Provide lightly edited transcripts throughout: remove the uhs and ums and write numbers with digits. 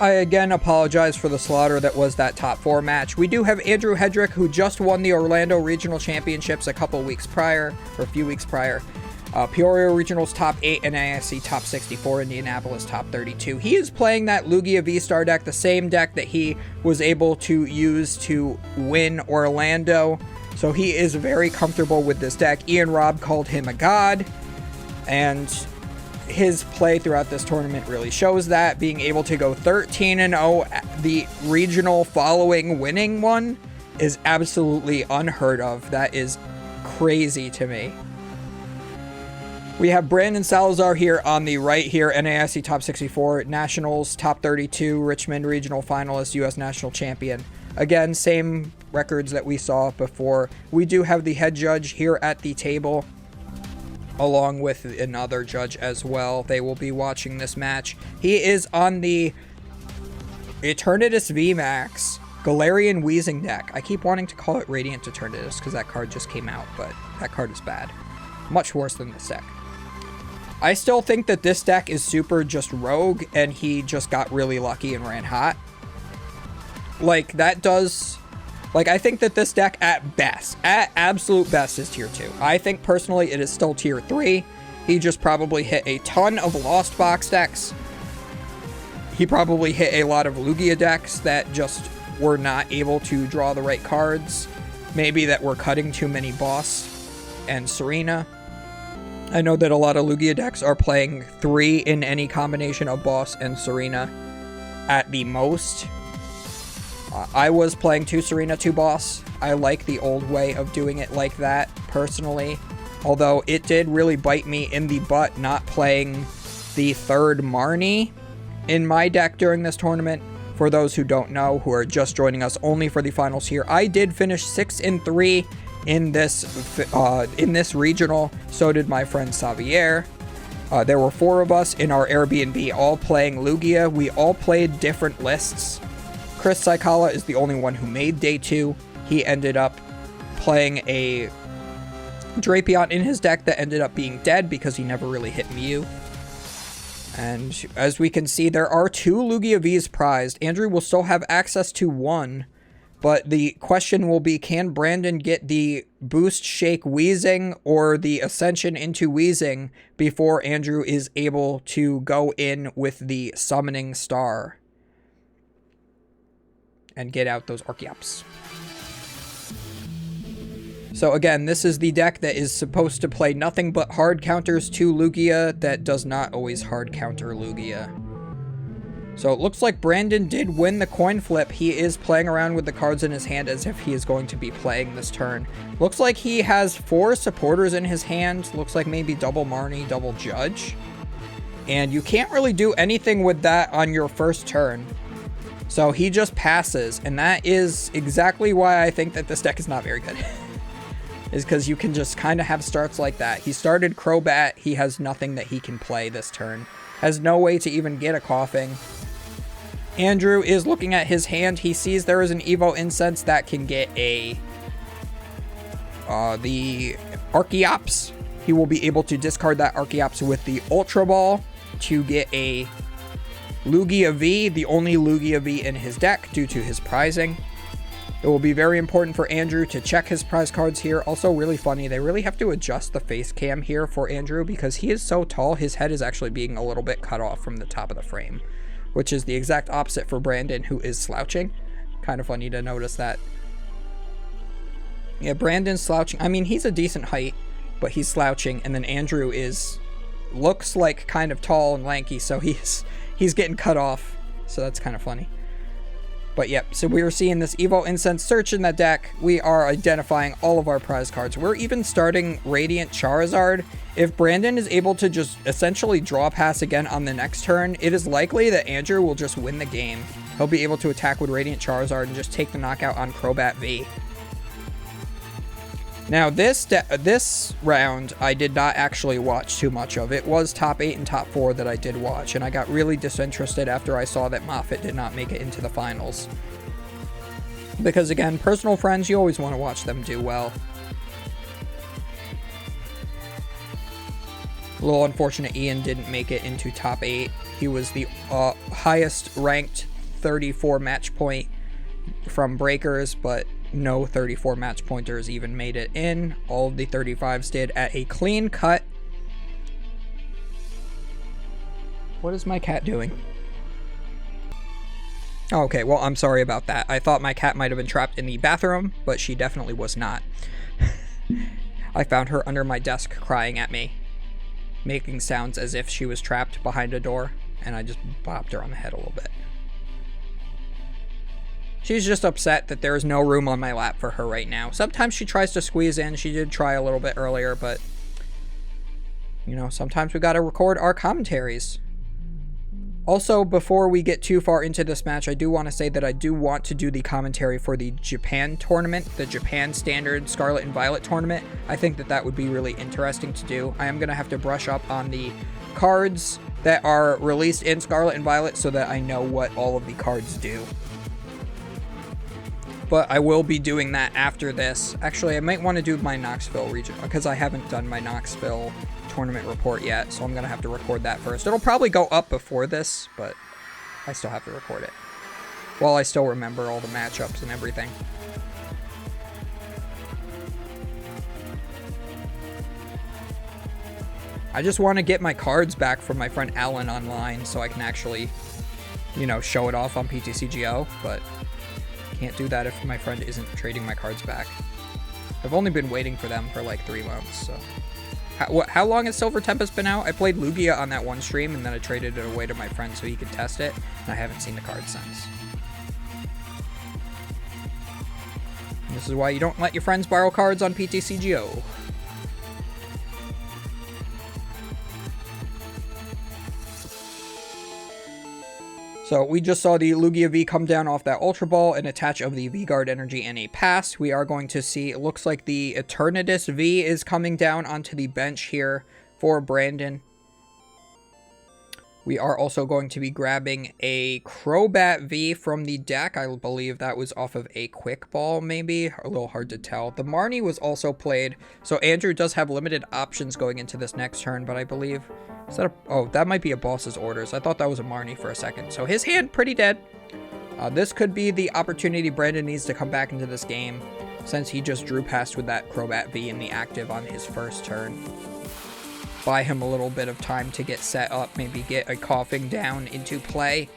I again apologize for the slaughter that was that top 4 match. We do have Andrew Hedrick, who just won the Orlando Regional Championships a few weeks prior. Peoria Regionals top 8, and NAIC top 64, Indianapolis top 32. He is playing that Lugia V-Star deck, the same deck that he was able to use to win Orlando. So he is very comfortable with this deck. Ian Robb called him a god, and his play throughout this tournament really shows that, being able to go 13-0 the regional following winning one is absolutely unheard of. That is crazy to me. We have Brandon Salazar here on the right here, NAIC top 64, Nationals top 32, Richmond regional finalist, U.S. national champion. Again, same records that we saw before. We do have the head judge here at the table, along with another judge as well. They will be watching this match. He is on the Eternatus VMAX Galarian Weezing deck. I keep wanting to call it Radiant Eternatus because that card just came out, but that card is bad. Much worse than this deck. I still think that this deck is super just rogue, and he just got really lucky and ran hot. Like, that does... Like, I think that this deck at absolute best, is tier 2. I think, personally, it is still tier 3. He just probably hit a ton of Lost Box decks. He probably hit a lot of Lugia decks that just were not able to draw the right cards. Maybe that were cutting too many Boss and Serena. I know that a lot of Lugia decks are playing 3 in any combination of Boss and Serena at the most. I was playing 2 Serena, 2 Boss. I like the old way of doing it like that, personally. Although it did really bite me in the butt not playing the 3rd Marnie in my deck during this tournament. For those who don't know, who are just joining us only for the finals here, I did finish 6-3 in this regional. So did my friend Xavier. There were 4 of us in our Airbnb all playing Lugia. We all played different lists. Chris Saikala is the only one who made day 2. He ended up playing a Drapion in his deck that ended up being dead because he never really hit Mew. And as we can see, there are 2 Lugia Vs prized. Andrew will still have access to 1. But the question will be, can Brandon get the Boost Shake Weezing or the Ascension into Weezing before Andrew is able to go in with the Summoning Star and get out those Archeops? So again, this is the deck that is supposed to play nothing but hard counters to Lugia that does not always hard counter Lugia. So it looks like Brandon did win the coin flip. He is playing around with the cards in his hand as if he is going to be playing this turn. Looks like he has 4 supporters in his hand. Looks like maybe double Marnie, double Judge. And you can't really do anything with that on your first turn. So he just passes. And that is exactly why I think that this deck is not very good. Is because you can just kind of have starts like that. He started Crobat. He has nothing that he can play this turn. Has no way to even get a Coughing. Andrew is looking at his hand. He sees there is an Evo Incense that can get the Archeops. He will be able to discard that Archeops with the Ultra Ball to get a Lugia V, the only Lugia V in his deck due to his prizing. It will be very important for Andrew to check his prize cards here. Also really funny, they really have to adjust the face cam here for Andrew because he is so tall, his head is actually being a little bit cut off from the top of the frame, which is the exact opposite for Brandon, who is slouching. Kind of funny to notice that. Yeah, Brandon's slouching. I mean, he's a decent height, but he's slouching, and then Andrew looks like kind of tall and lanky, so he's getting cut off, so that's kind of funny. But yep, so we are seeing this Evo Incense search in that deck. We are identifying all of our prize cards. We're even starting Radiant Charizard. If Brandon is able to just essentially draw pass again on the next turn, it is likely that Andrew will just win the game. He'll be able to attack with Radiant Charizard and just take the knockout on Crobat V. Now, this round, I did not actually watch too much of. It was top 8 and top 4 that I did watch, and I got really disinterested after I saw that Moffitt did not make it into the finals. Because, again, personal friends, you always want to watch them do well. A little unfortunate Ian didn't make it into top 8. He was the highest ranked 34 match point from Breakers, but no 34 match pointers even made it in. All of the 35s did at a clean cut. What is my cat doing? Okay, well, I'm sorry about that. I thought my cat might have been trapped in the bathroom, but she definitely was not. I found her under my desk crying at me, making sounds as if she was trapped behind a door, and I just bopped her on the head a little bit. She's just upset that there is no room on my lap for her right now. Sometimes she tries to squeeze in. She did try a little bit earlier, but, you know, sometimes we gotta record our commentaries. Also, before we get too far into this match, I do want to say that I do want to do the commentary for the Japan tournament, the Japan Standard Scarlet and Violet tournament. I think that that would be really interesting to do. I am going to have to brush up on the cards that are released in Scarlet and Violet so that I know what all of the cards do. But I will be doing that after this. Actually, I might want to do my Knoxville region because I haven't done my Knoxville tournament report yet, so I'm gonna have to record that first. It'll probably go up before this, but I still have to record it while I still remember all the matchups and everything. I just want to get my cards back from my friend Alan online so I can actually, you know, show it off on PTCGO, but can't do that if my friend isn't trading my cards back. I've only been waiting for them for like 3 months, so. How long has Silver Tempest been out? I played Lugia on that one stream, and then I traded it away to my friend so he could test it, and I haven't seen the card since. And this is why you don't let your friends borrow cards on PTCGO. So we just saw the Lugia V come down off that Ultra Ball, an attach of the V-Guard energy, and a pass. We are going to see, it looks like the Eternatus V is coming down onto the bench here for Brandon. We are also going to be grabbing a Crobat V from the deck. I believe that was off of a Quick Ball, maybe. A little hard to tell. The Marnie was also played, so Andrew does have limited options going into this next turn, but I believe... Is that a... Oh, that might be a Boss's Orders. I thought that was a Marnie for a second. So his hand, pretty dead. This could be the opportunity Brandon needs to come back into this game, since he just drew past with that Crobat V in the active on his first turn. Buy him a little bit of time to get set up, maybe get a Coughing down into play.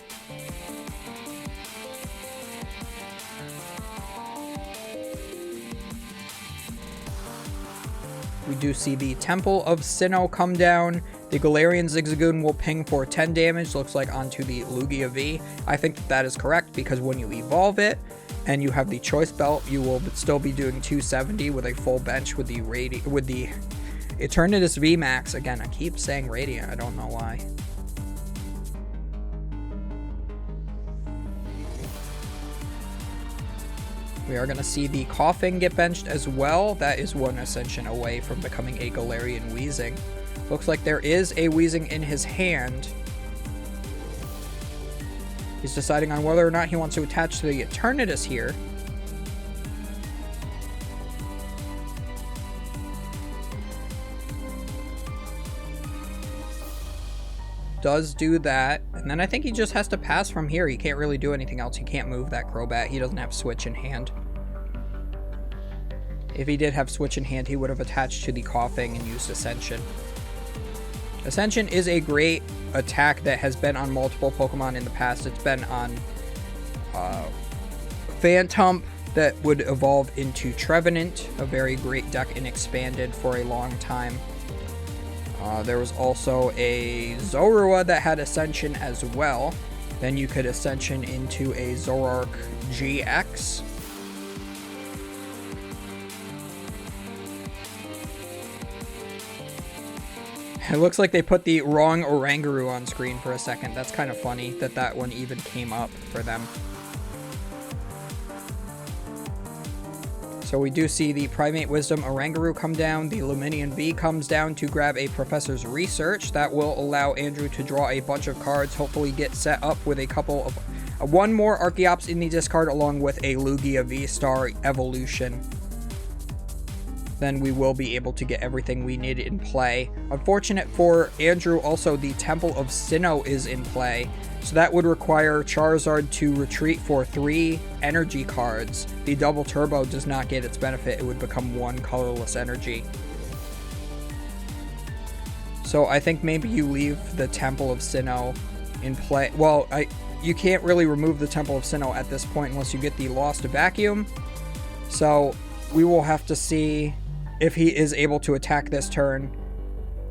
We do see the Temple of Sinnoh come down. The Galarian Zigzagoon will ping for 10 damage, looks like onto the Lugia V. I think that is correct because when you evolve it and you have the Choice Belt, you will still be doing 270 with a full bench with the Eternatus V Max. Again, I keep saying Radiant, I don't know why. We are going to see the Coughing get benched as well. That is one Ascension away from becoming a Galarian Weezing. Looks like there is a Weezing in his hand. He's deciding on whether or not he wants to attach to the Eternatus here. Does do that, and then I think he just has to pass from here. He can't really do anything else. He can't move that Crobat. He doesn't have Switch in hand. If he did have Switch in hand, he would have attached to the Coughing and used Ascension. Ascension is a great attack that has been on multiple Pokemon in the past. It's been on Phantom that would evolve into Trevenant, a very great deck in Expanded for a long time. There was also a Zorua that had Ascension as well. Then you could Ascension into a Zoroark GX. It looks like they put the wrong Oranguru on screen for a second. That's kind of funny that that one even came up for them. So we do see the Primate Wisdom Oranguru come down. The Luminion V comes down to grab a Professor's Research. That will allow Andrew to draw a bunch of cards, hopefully get set up with a couple of... one more Archeops in the discard along with a Lugia V-Star Evolution. then we will be able to get everything we need in play. Unfortunate for Andrew, also the Temple of Sinnoh is in play, so that would require Charizard to retreat for 3 energy cards. The double turbo does not get its benefit, it would become 1 colorless energy. So I think maybe you leave the Temple of Sinnoh in play. Well, you can't really remove the Temple of Sinnoh at this point unless you get the Lost Vacuum. So we will have to see if he is able to attack this turn.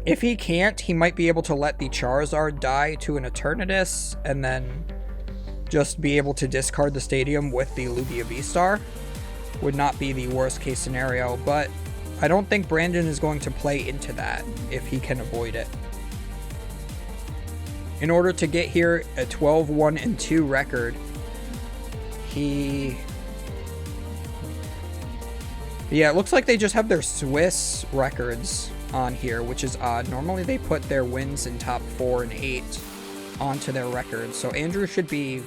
If he can't, he might be able to let the Charizard die to an Eternatus and then just be able to discard the stadium with the Lugia V-Star. Would not be the worst case scenario, but I don't think Brandon is going to play into that if he can avoid it. In order to get here a 12-1-2 record, yeah, it looks like they just have their Swiss records on here, which is odd. Normally they put their wins in top 4 and 8 onto their records. So Andrew should be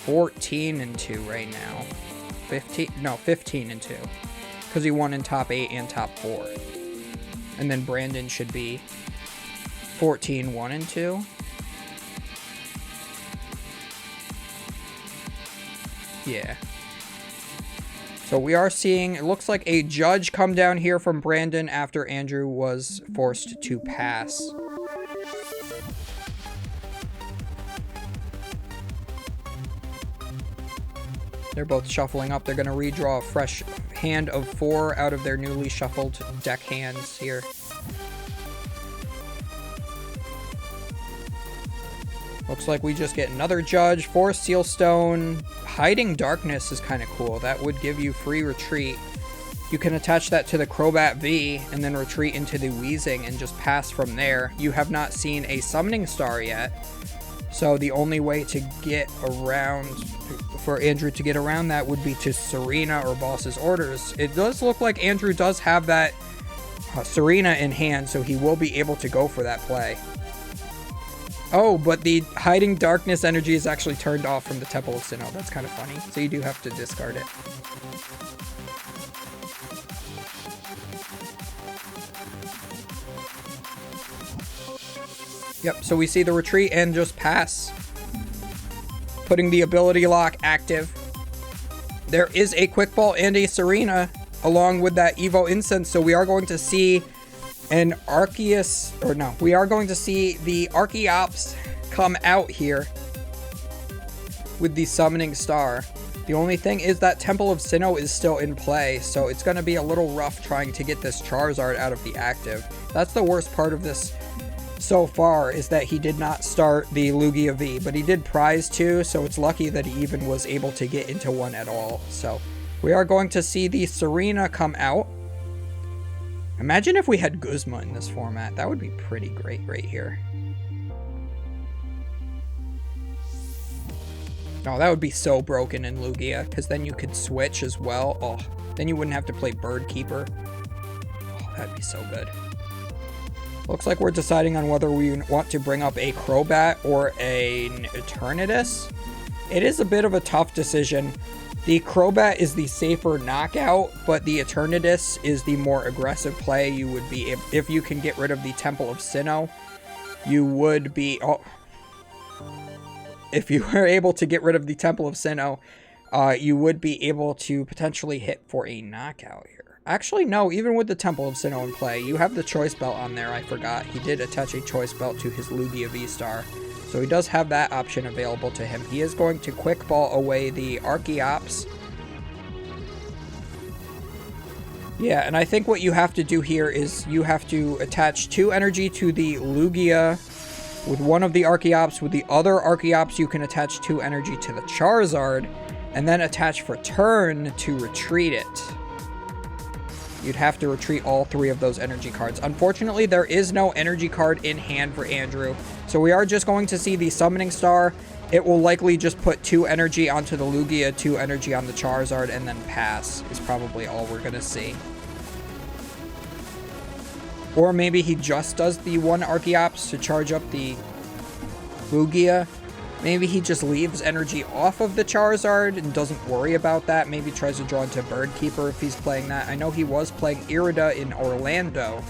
14-2 right now. 15-2. Because he won in top 8 and top 4. And then Brandon should be 14-1-2. Yeah. So we are seeing, it looks like a judge come down here from Brandon after Andrew was forced to pass. They're both shuffling up. They're going to redraw a fresh hand of 4 out of their newly shuffled deck hands here. Looks like we just get another judge. 4 Sealstone. Hiding Darkness is kind of cool. That would give you free retreat. You can attach that to the Crobat V and then retreat into the Weezing and just pass from there. You have not seen a Summoning Star yet. So the only way to get around, for Andrew to get around that, would be to Serena or Boss's Orders. It does look like Andrew does have that Serena in hand, so he will be able to go for that play. Oh, but the Hiding Darkness energy is actually turned off from the Temple of Sinnoh. That's kind of funny. So you do have to discard it. Yep, so we see the retreat and just pass. Putting the ability lock active. There is a Quick Ball and a Serena along with that Evo Incense, so we are going to see an Arceus, or no, we are going to see the Archeops come out here with the Summoning Star. The only thing is that Temple of Sinnoh is still in play, so it's going to be a little rough trying to get this Charizard out of the active. That's the worst part of this so far, is that he did not start the Lugia V, but he did prize 2, so it's lucky that he even was able to get into 1 at all. So we are going to see the Serena come out. Imagine if we had Guzma in this format. That would be pretty great right here. Oh, that would be so broken in Lugia, because then you could switch as well. Oh, then you wouldn't have to play Bird Keeper. Oh, that'd be so good. Looks like we're deciding on whether we want to bring up a Crobat or an Eternatus. It is a bit of a tough decision. The Crobat is the safer knockout, but the Eternatus is the more aggressive play. You would be, if you can get rid of the Temple of Sinnoh, you would be, if you were able to get rid of the Temple of Sinnoh, you would be able to potentially hit for a knockout here. Actually, no, even with the Temple of Sinnoh in play, you have the Choice Belt on there. I forgot. He did attach a Choice Belt to his Lugia V-Star. So he does have that option available to him. He is going to Quick Ball away the Archeops. Yeah, and I think what you have to do here is you have to attach 2 energy to the Lugia with one of the Archeops. With the other Archeops, you can attach 2 energy to the Charizard, and then attach for turn to retreat it. You'd have to retreat all 3 of those energy cards. Unfortunately, there is no energy card in hand for Andrew. So we are just going to see the Summoning Star. It will likely just put 2 energy onto the Lugia, 2 energy on the Charizard, and then pass is probably all we're going to see. Or maybe he just does the 1 Archeops to charge up the Lugia. Maybe he just leaves energy off of the Charizard and doesn't worry about that. Maybe tries to draw into Bird Keeper if he's playing that. I know he was playing Irida in Orlando.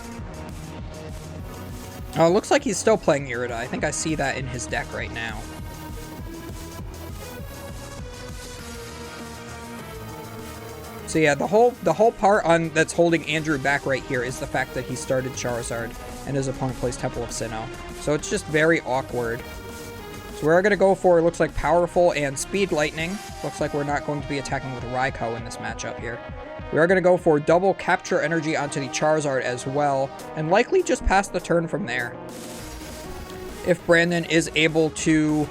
Oh, it looks like he's still playing Irida. I think I see that in his deck right now. So yeah, the whole part on that's holding Andrew back right here is the fact that he started Charizard and his opponent plays Temple of Sinnoh. So it's just very awkward. So we're going to go for, it looks like, Powerful and Speed Lightning. Looks like we're not going to be attacking with Raikou in this matchup here. We are going to go for double Capture Energy onto the Charizard as well, and likely just pass the turn from there. If Brandon is able to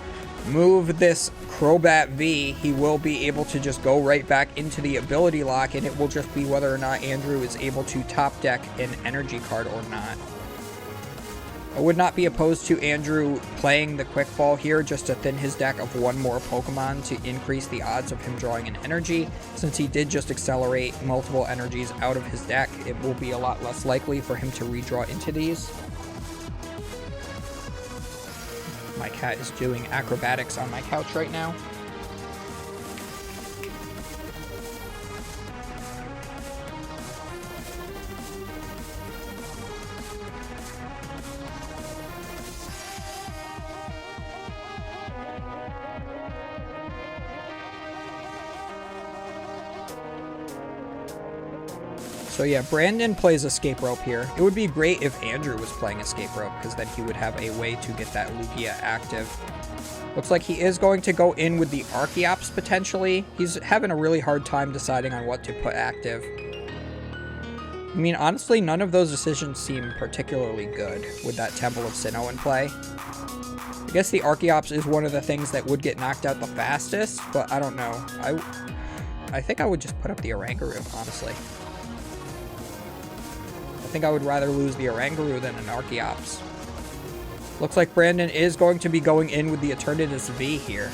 move this Crobat V, he will be able to just go right back into the Ability Lock, and it will just be whether or not Andrew is able to top deck an energy card or not. I would not be opposed to Andrew playing the Quick Ball here just to thin his deck of one more Pokemon to increase the odds of him drawing an energy. Since he did just accelerate multiple energies out of his deck, it will be a lot less likely for him to redraw into these. My cat is doing acrobatics on my couch right now. So yeah, Brandon plays Escape Rope here. It would be great if Andrew was playing Escape Rope, because then he would have a way to get that Lugia active. Looks like he is going to go in with the Archeops potentially. He's having a really hard time deciding on what to put active. I mean, honestly, none of those decisions seem particularly good with that Temple of Sinnoh in play. I guess the Archeops is one of the things that would get knocked out the fastest, but I don't know. I think I would just put up the Oranguru, honestly. I think I would rather lose the Oranguru than an Archeops. Looks like Brandon is going to be going in with the Eternatus V here.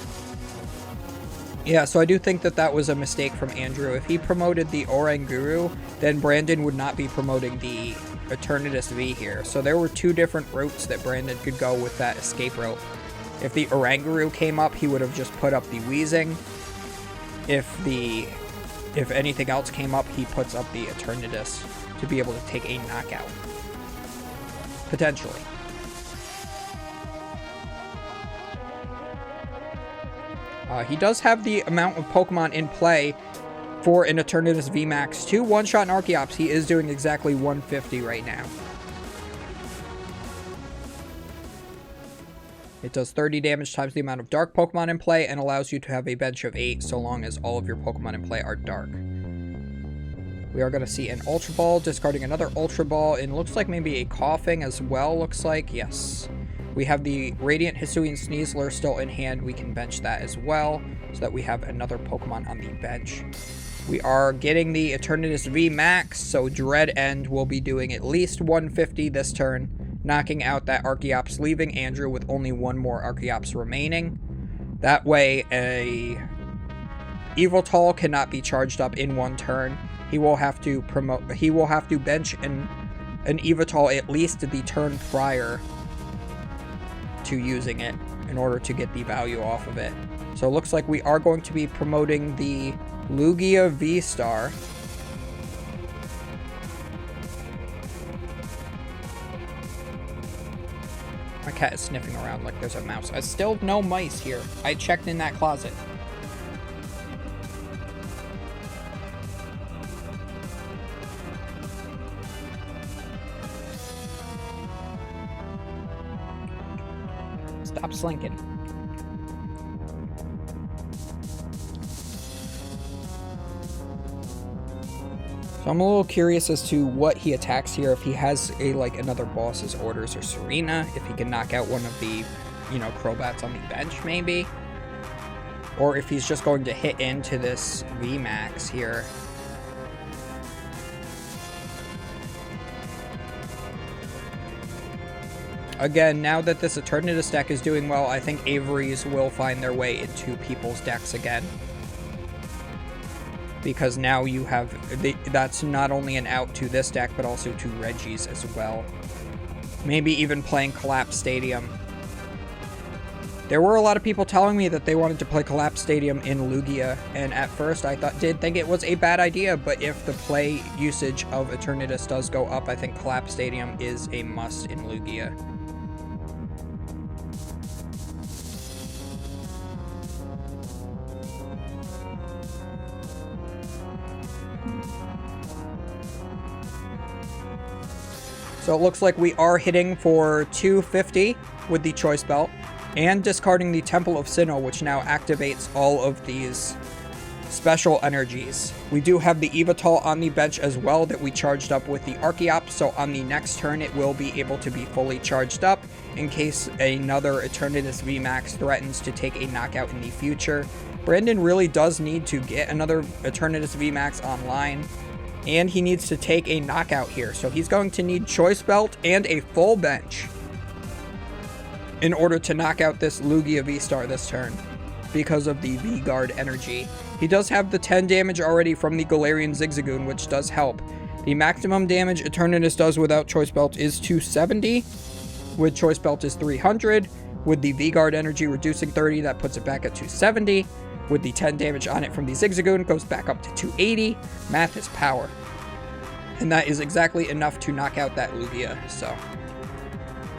Yeah, so I do think that that was a mistake from Andrew. If he promoted the Oranguru, then Brandon would not be promoting the Eternatus V here. So there were two different routes that Brandon could go with that Escape Rope. If the Oranguru came up, he would have just put up the Weezing. If anything else came up, he puts up the Eternatus to be able to take a knockout. Potentially. He does have the amount of Pokemon in play for an Eternatus VMAX to one-shot an Archeops. He is doing exactly 150 right now. It does 30 damage times the amount of dark Pokemon in play and allows you to have a bench of 8 so long as all of your Pokemon in play are dark. We are going to see an Ultra Ball, discarding another Ultra Ball, and looks like maybe a Coughing as well, looks like. Yes. We have the Radiant Hisuian Sneasler still in hand. We can bench that as well, so that we have another Pokemon on the bench. We are getting the Eternatus V Max, so Dread End will be doing at least 150 this turn, knocking out that Archeops, leaving Andrew with only one more Archeops remaining. That way, a Yveltal cannot be charged up in one turn. He will have to bench an Yveltal at least the turn prior to using it in order to get the value off of it. So it looks like we are going to be promoting the Lugia V-Star. My cat is sniffing around like there's a mouse. I still no mice here. I checked in that closet. Stop slinking. So I'm a little curious as to what he attacks here. If he has another Boss's Orders or Serena, if he can knock out one of the, Crobats on the bench maybe. Or if he's just going to hit into this VMAX here. Again, now that this Eternatus deck is doing well, I think Avery's will find their way into people's decks again. Because now you have, that's not only an out to this deck, but also to Reggie's as well. Maybe even playing Collapse Stadium. There were a lot of people telling me that they wanted to play Collapse Stadium in Lugia, and at first I did think it was a bad idea, but if the play usage of Eternatus does go up, I think Collapse Stadium is a must in Lugia. So it looks like we are hitting for 250 with the Choice Belt and discarding the Temple of Sinnoh, which now activates all of these special energies. We do have the Evital on the bench as well that we charged up with the Archeops, so on the next turn it will be able to be fully charged up in case another Eternatus VMAX threatens to take a knockout in the future. Brandon really does need to get another Eternatus VMAX online, and he needs to take a knockout here. So he's going to need Choice Belt and a full bench in order to knock out this Lugia V-Star this turn because of the V-Guard energy. He does have the 10 damage already from the Galarian Zigzagoon, which does help. The maximum damage Eternatus does without Choice Belt is 270. With Choice Belt is 300. With the V-Guard energy reducing 30, that puts it back at 270. With the 10 damage on it from the Zigzagoon, it goes back up to 280. Math is power. And that is exactly enough to knock out that Lugia. So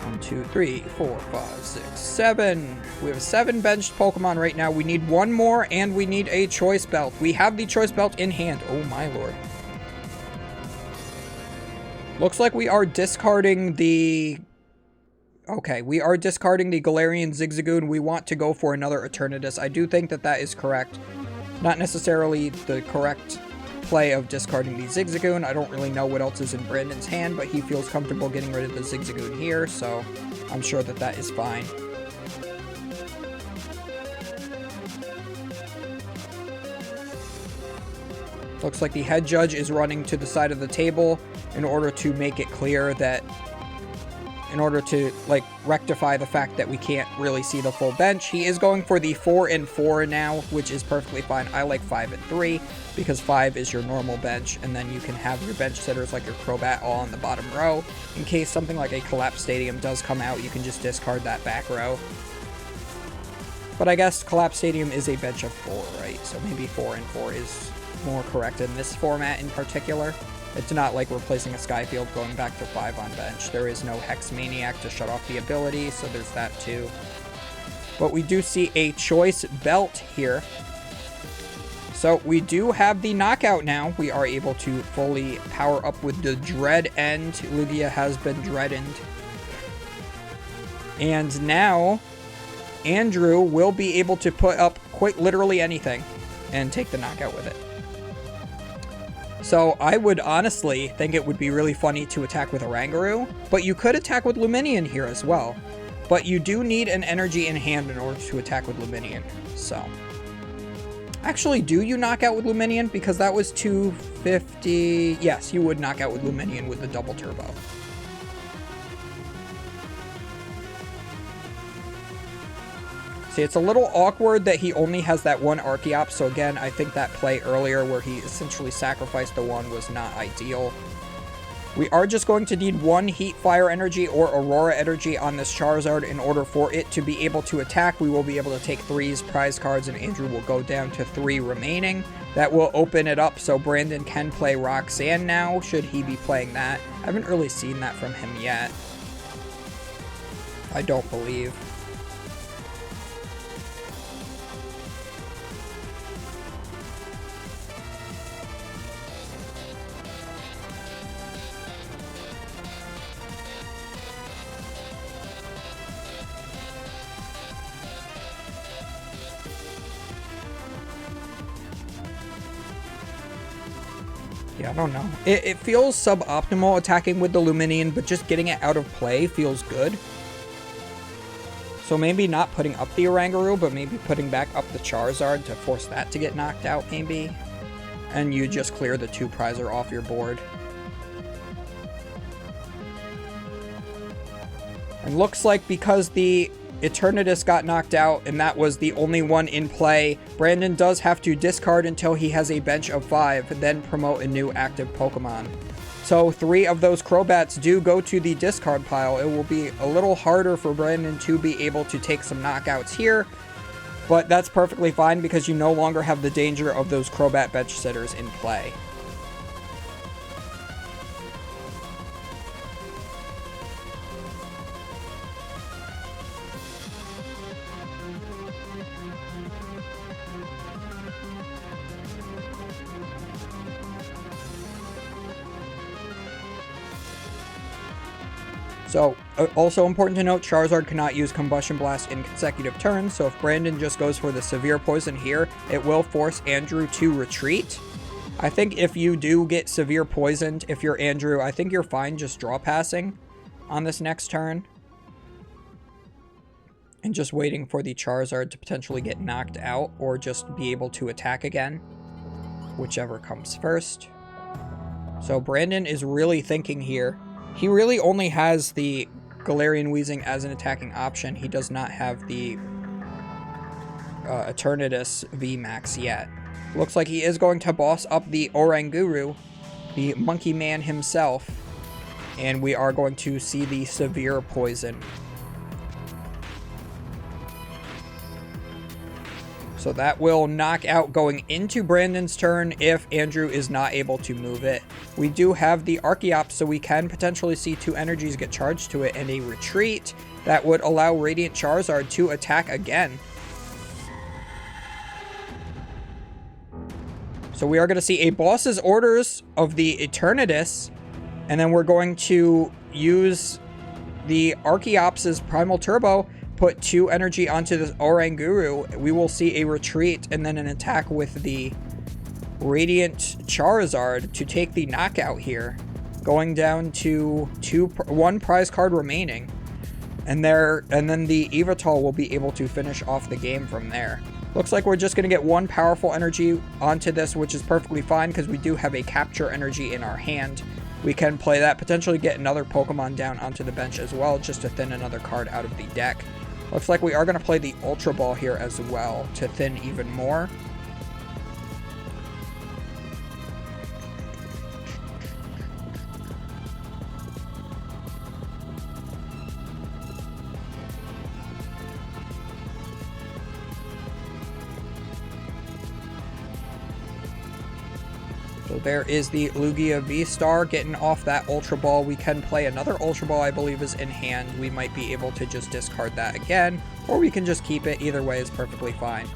1, 2, 3, 4, 5, 6, 7. We have 7 benched Pokemon right now. We need one more, and we need a Choice Belt. We have the Choice Belt in hand. Oh my lord. Looks like we are discarding the... Okay, we are discarding the Galarian Zigzagoon. We want to go for another Eternatus. I do think that that is correct. Not necessarily the correct play of discarding the Zigzagoon. I don't really know what else is in Brandon's hand, but he feels comfortable getting rid of the Zigzagoon here, so I'm sure that that is fine. Looks like the head judge is running to the side of the table in order to make it clear that, in order to like rectify the fact that we can't really see the full bench. He is going for the 4 and 4 now, which is perfectly fine. I like 5 and 3 because 5 is your normal bench, and then you can have your bench sitters like your Crobat all on the bottom row. In case something like a Collapse Stadium does come out, you can just discard that back row. But I guess Collapse Stadium is a bench of 4, right? So maybe 4 and 4 is more correct in this format in particular. It's not like replacing a Skyfield going back to 5 on bench. There is no Hex Maniac to shut off the ability, so there's that too. But we do see a Choice Belt here. So we do have the knockout now. We are able to fully power up with the Dread End. Lugia has been dreadened. And now Andrew will be able to put up quite literally anything and take the knockout with it. So I would honestly think it would be really funny to attack with Oranguru, but you could attack with Lumineon here as well. But you do need an energy in hand in order to attack with Lumineon. So actually, do you knock out with Lumineon? Because that was 250. Yes, you would knock out with Lumineon with the double turbo. See, it's a little awkward that he only has that one Archeops, so again, I think that play earlier where he essentially sacrificed the one was not ideal. We are just going to need one Heat Fire Energy or Aurora Energy on this Charizard in order for it to be able to attack. We will be able to take 3's prize cards, and Andrew will go down to 3 remaining. That will open it up so Brandon can play Roxanne now, should he be playing that. I haven't really seen that from him yet. I don't believe. Yeah, I don't know. It feels suboptimal attacking with the Lumineon, but just getting it out of play feels good. So maybe not putting up the Oranguru, but maybe putting back up the Charizard to force that to get knocked out, maybe. And you just clear the 2 prizer off your board. And looks like because the Eternatus got knocked out, and that was the only one in play, Brandon does have to discard until he has a bench of 5, then promote a new active Pokemon. So 3 of those Crobats do go to the discard pile. It will be a little harder for Brandon to be able to take some knockouts here, but that's perfectly fine because you no longer have the danger of those Crobat bench sitters in play. So, also important to note, Charizard cannot use Combustion Blast in consecutive turns, so if Brandon just goes for the Severe Poison here, it will force Andrew to retreat. I think if you do get Severe Poisoned, if you're Andrew, I think you're fine just draw passing on this next turn. And just waiting for the Charizard to potentially get knocked out, or just be able to attack again. Whichever comes first. So Brandon is really thinking here. He really only has the Galarian Weezing as an attacking option. He does not have the Eternatus VMAX yet. Looks like he is going to boss up the Oranguru, the Monkey Man himself. And we are going to see the Severe Poison. So that will knock out going into Brandon's turn if Andrew is not able to move it. We do have the Archeops, so we can potentially see 2 energies get charged to it and a retreat that would allow Radiant Charizard to attack again. So we are going to see a boss's orders of the Eternatus, and then we're going to use the Archeops' Primal Turbo, put 2 energy onto this Oranguru. We will see a retreat and then an attack with the Radiant Charizard to take the knockout here, going down to 1 prize card remaining, and then the Evital will be able to finish off the game from there. Looks like we're just going to get 1 powerful energy onto this, which is perfectly fine because we do have a capture energy in our hand. We can play that, potentially get another Pokemon down onto the bench as well, just to thin another card out of the deck. Looks like we are going to play the Ultra Ball here as well to thin even more. So there is the Lugia V-Star getting off that Ultra Ball. We can play another Ultra Ball, I believe, is in hand. We might be able to just discard that again, or we can just keep it. Either way is perfectly fine.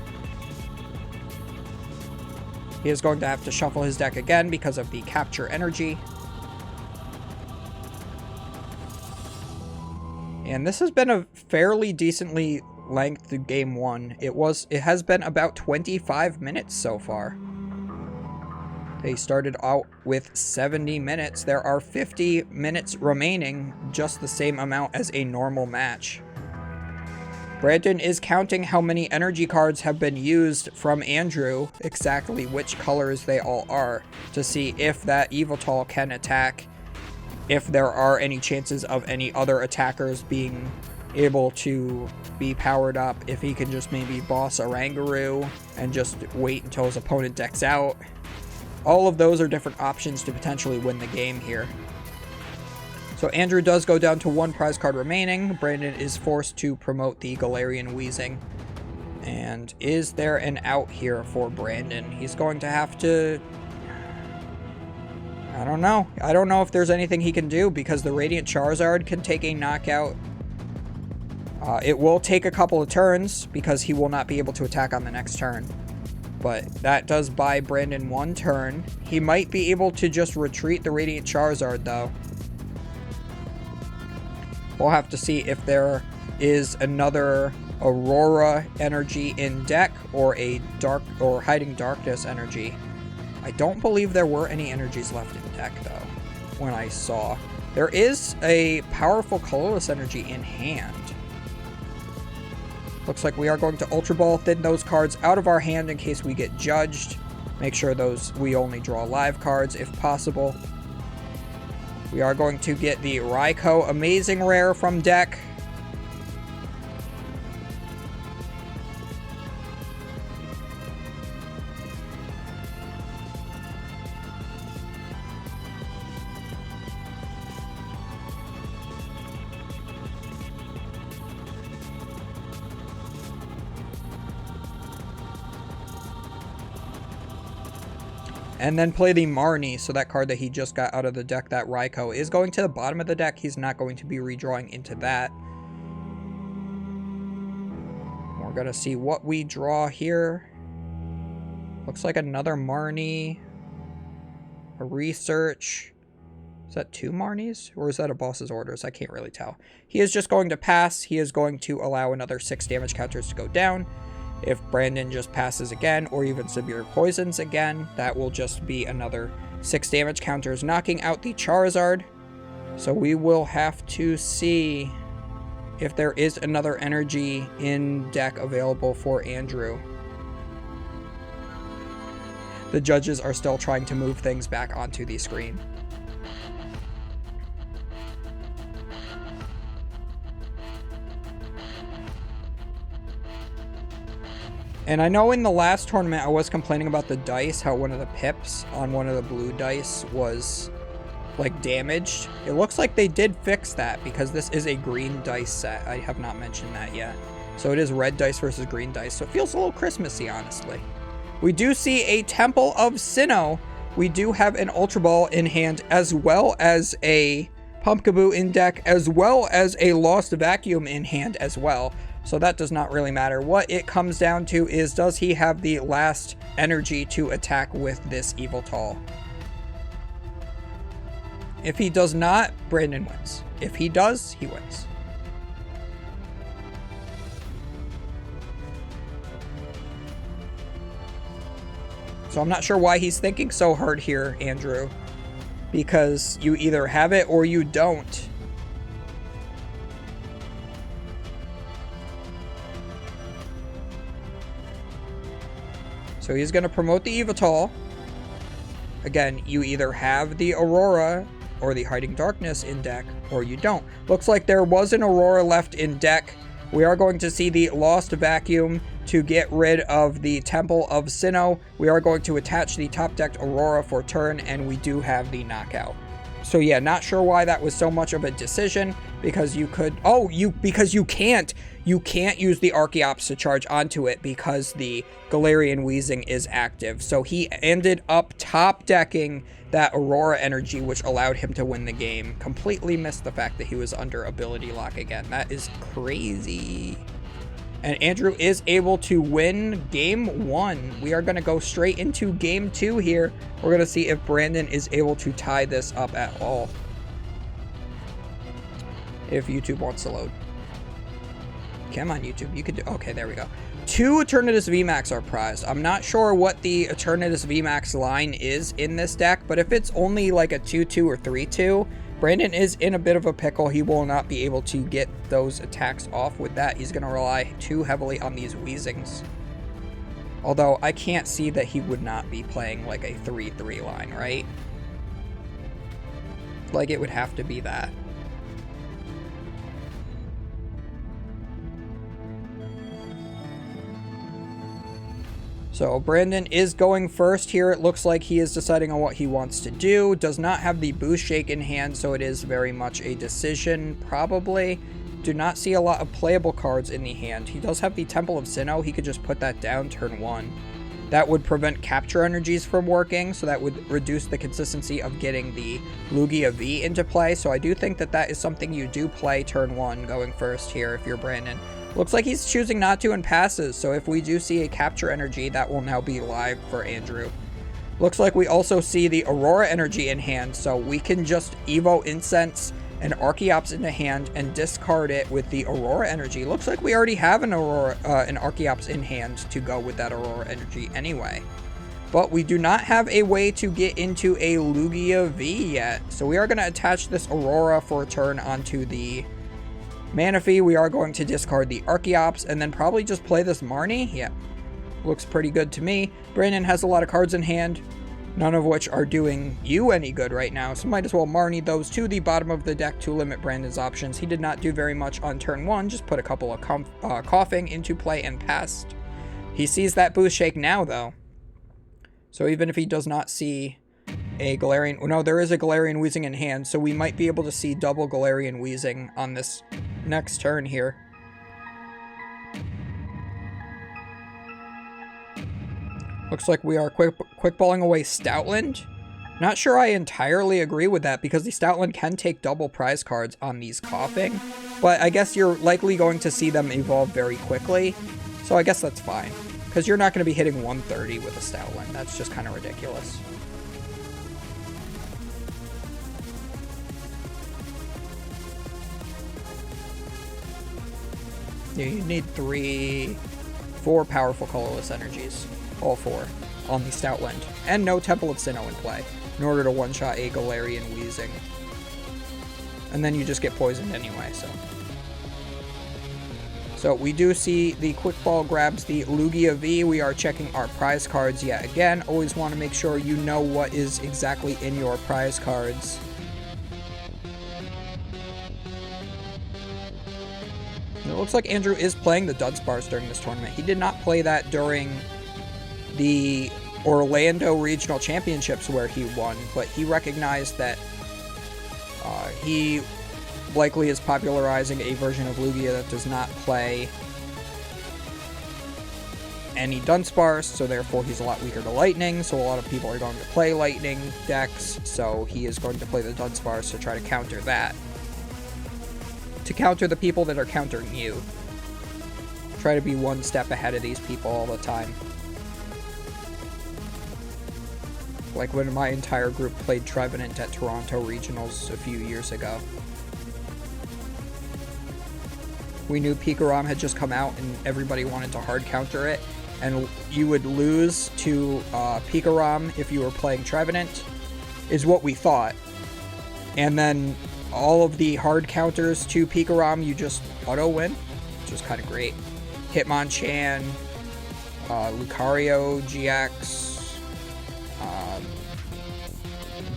He is going to have to shuffle his deck again because of the capture energy. And this has been a fairly decently length game 1. It has been about 25 minutes so far. They started out with 70 minutes. There are 50 minutes remaining, just the same amount as a normal match. Brandon is counting how many energy cards have been used from Andrew, exactly which colors they all are, to see if that Evital can attack, if there are any chances of any other attackers being able to be powered up, if he can just maybe boss Oranguru and just wait until his opponent decks out. All of those are different options to potentially win the game here. So Andrew does go down to 1 prize card remaining. Brandon is forced to promote the Galarian Weezing. And is there an out here for Brandon? He's going to have to... I don't know. I don't know if there's anything he can do because the Radiant Charizard can take a knockout. It will take a couple of turns because he will not be able to attack on the next turn. But that does buy Brandon 1 turn. He might be able to just retreat the Radiant Charizard, though. We'll have to see if there is another Aurora energy in deck or a Hiding Darkness energy. I don't believe there were any energies left in deck, though, when I saw. There is a powerful Colorless energy in hand. Looks like we are going to Ultra Ball, thin those cards out of our hand in case we get judged. Make sure we only draw live cards if possible. We are going to get the Raikou Amazing Rare from deck. And then play the Marnie, so that card that he just got out of the deck, that Raikou, is going to the bottom of the deck. He's not going to be redrawing into that. We're going to see what we draw here. Looks like another Marnie. A Research. Is that 2 Marnies? Or is that a Boss's Orders? I can't really tell. He is just going to pass. He is going to allow another 6 damage counters to go down. If Brandon just passes again, or even Severe Poisons again, that will just be another 6 damage counters, knocking out the Charizard. So we will have to see if there is another energy in deck available for Andrew. The judges are still trying to move things back onto the screen. And I know in the last tournament I was complaining about the dice, how one of the pips on one of the blue dice was like damaged. It looks like they did fix that because this is a green dice set. I have not mentioned that yet. So it is red dice versus green dice. So it feels a little Christmassy, honestly. We do see a Temple of Sinnoh. We do have an Ultra Ball in hand, as well as a Pumpkaboo in deck, as well as a Lost Vacuum in hand as well. So that does not really matter. What it comes down to is, does he have the last energy to attack with this Yveltal? If he does not, Brandon wins. If he does, he wins. So I'm not sure why he's thinking so hard here, Andrew. Because you either have it or you don't. So he's going to promote the Yveltal. Again, you either have the Aurora or the Hiding Darkness in deck, or you don't. Looks like there was an Aurora left in deck. We are going to see the Lost Vacuum to get rid of the Temple of Sinnoh. We are going to attach the top decked Aurora for turn, and we do have the knockout. So yeah, not sure why that was so much of a decision, because you could, because you can't use the Archeops to charge onto it because the Galarian Weezing is active. So he ended up top decking that Aurora energy, which allowed him to win the game. Completely missed the fact that he was under ability lock again. That is crazy. And Andrew is able to win game 1. We are going to go straight into game 2 here. We're going to see if Brandon is able to tie this up at all. If YouTube wants to load. Come on, YouTube. You could do... Okay, there we go. 2 Eternatus VMAX are prized. I'm not sure what the Eternatus VMAX line is in this deck, but if it's only like a 2-2 or 3-2... Brandon is in a bit of a pickle. He will not be able to get those attacks off with that. He's going to rely too heavily on these Weezings. Although I can't see that he would not be playing like a 3-3 line, right? Like it would have to be that. So Brandon is going first here. It looks like he is deciding on what he wants to do. Does not have the Boost Shake in hand, so it is very much a decision, probably. Do not see a lot of playable cards in the hand. He does have the Temple of Sinnoh. He could just put that down turn 1. That would prevent capture energies from working, so that would reduce the consistency of getting the Lugia V into play. So I do think that that is something you do play turn 1 going first here if you're Brandon. Looks like he's choosing not to and passes, so if we do see a capture energy, that will now be live for Andrew. Looks like we also see the Aurora energy in hand, so we can just Evo Incense and Archeops into hand and discard it with the Aurora energy. Looks like we already have an Archeops in hand to go with that Aurora energy anyway. But we do not have a way to get into a Lugia V yet, so we are going to attach this Aurora for a turn onto the Manaphy. We are going to discard the Archeops and then probably just play this Marnie. Yeah, looks pretty good to me. Brandon has a lot of cards in hand, none of which are doing you any good right now, so might as well Marnie those to the bottom of the deck to limit Brandon's options. He did not do very much on turn 1, just put a couple of coughing into play and passed. He sees that Boost Shake now, though. So even if he does not see a Galarian... No, there is a Galarian Weezing in hand, so we might be able to see double Galarian Weezing on this next turn here. Looks like we are quick balling away Stoutland. Not sure I entirely agree with that because the Stoutland can take double prize cards on these coughing, but I guess you're likely going to see them evolve very quickly, so I guess that's fine. Because you're not going to be hitting 130 with a Stoutland. That's just kind of ridiculous. Yeah, you need 4 powerful colorless energies. All 4 on the Stoutland. And no Temple of Sinnoh in play in order to one-shot a Galarian Weezing. And then you just get poisoned anyway, so. So we do see the Quick Ball grabs the Lugia V. We are checking our prize cards yet again. Always want to make sure you know what is exactly in your prize cards. And it looks like Andrew is playing the Dunsparce during this tournament. He did not play that during the Orlando Regional Championships where he won, but he recognized that he likely is popularizing a version of Lugia that does not play any Dunsparce, so therefore he's a lot weaker to Lightning, so a lot of people are going to play Lightning decks, so he is going to play the Dunsparce to try to counter that. To counter the people that are countering you. Try to be one step ahead of these people all the time. Like when my entire group played Trevenant at Toronto Regionals a few years ago. We knew Pikarom had just come out and everybody wanted to hard counter it. And you would lose to Pikarom if you were playing Trevenant, is what we thought. And then all of the hard counters to Pikarom, you just auto-win, which was kind of great. Hitmonchan, Lucario GX,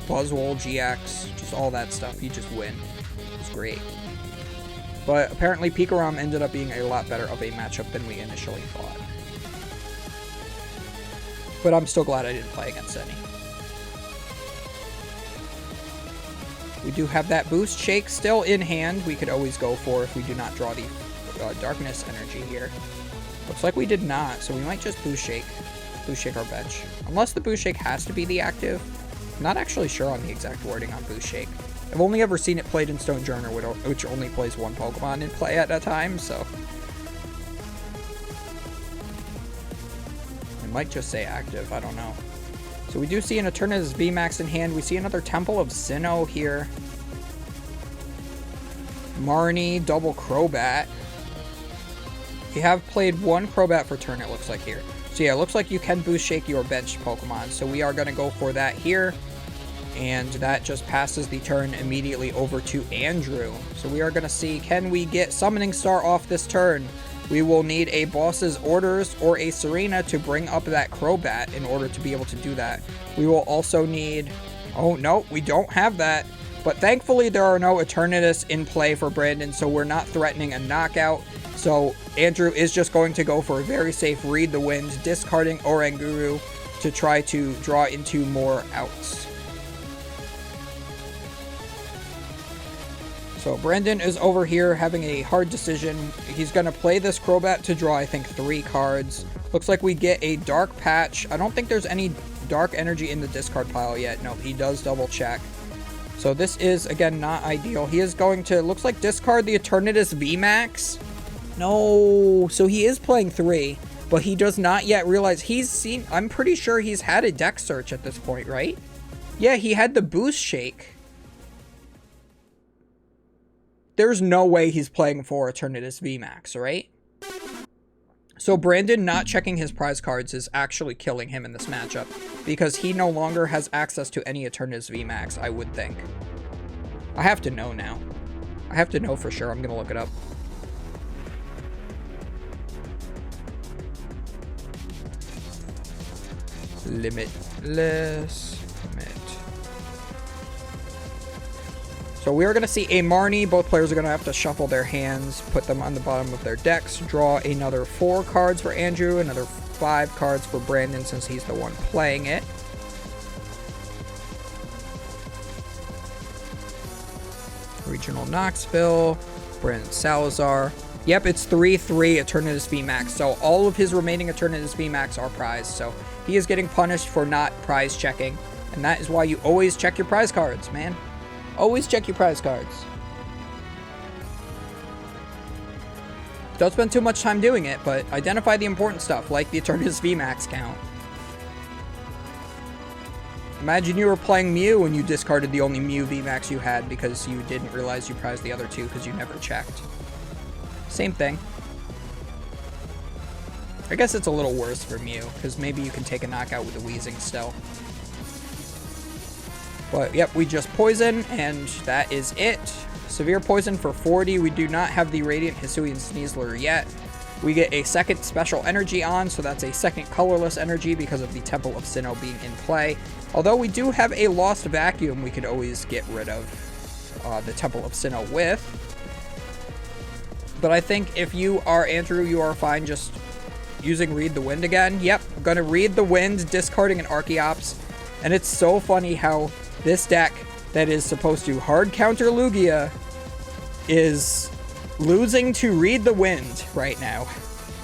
Buzzwole GX, just all that stuff. You just win. It was great. But apparently Pikarom ended up being a lot better of a matchup than we initially thought. But I'm still glad I didn't play against any. We do have that Boost Shake still in hand. We could always go for if we do not draw the Darkness energy here. Looks like we did not, so we might just Boost Shake. Boost Shake our bench. Unless the Boost Shake has to be the active. I'm not actually sure on the exact wording on Boost Shake. I've only ever seen it played in Stone Journey, which only plays one Pokemon in play at a time, so. It might just say active, I don't know. So we do see an Eternatus VMAX in hand. We see another Temple of Sinnoh here. Marnie, double Crobat. We have played one Crobat for turn, it looks like here. So yeah, it looks like you can Boost Shake your bench Pokemon. So we are going to go for that here. And that just passes the turn immediately over to Andrew. So we are going to see, can we get Summoning Star off this turn? We will need a Boss's Orders or a Serena to bring up that Crobat in order to be able to do that. We will also need... Oh, no, we don't have that. But thankfully, there are no Eternatus in play for Brandon, so we're not threatening a knockout. So Andrew is just going to go for a very safe Read the Wind, discarding Oranguru to try to draw into more outs. So Brandon is over here having a hard decision. He's going to play this Crobat to draw, I think, 3 cards. Looks like we get a Dark Patch. I don't think there's any Dark Energy in the discard pile yet. No, he does double check. So this is, again, not ideal. He is going to, looks like, discard the Eternatus VMAX. No, so he is playing 3, but he does not yet realize he's seen, I'm pretty sure he's had a deck search at this point, right? Yeah, he had the Boost Shake. There's no way he's playing for Eternatus VMAX, right? So Brandon not checking his prize cards is actually killing him in this matchup because he no longer has access to any Eternatus VMAX, I would think. I have to know now. I have to know for sure. I'm going to look it up. Limitless. So we are going to see a Marnie. Both players are going to have to shuffle their hands, put them on the bottom of their decks, draw another 4 cards for Andrew, another 5 cards for Brandon since he's the one playing it. Regional Knoxville, Brandon Salazar. Yep, it's 3-3 Eternatus VMAX. So all of his remaining Eternatus VMAX are prized. So he is getting punished for not prize checking. And that is why you always check your prize cards, man. Always check your prize cards. Don't spend too much time doing it, but identify the important stuff, like the Eternatus VMAX count. Imagine you were playing Mew and you discarded the only Mew VMAX you had because you didn't realize you prized the other two because you never checked. Same thing. I guess it's a little worse for Mew, because maybe you can take a knockout with the Weezing still. But, yep, we just poison, and that is it. Severe poison for 40. We do not have the Radiant Hisuian Sneasler yet. We get a second special energy on, so that's a second colorless energy because of the Temple of Sinnoh being in play. Although we do have a Lost Vacuum we could always get rid of the Temple of Sinnoh with. But I think if you are Andrew, you are fine just using Read the Wind again. Yep, I'm going to Read the Wind, discarding an Archeops. And it's so funny how this deck that is supposed to hard counter Lugia is losing to Read the Wind right now.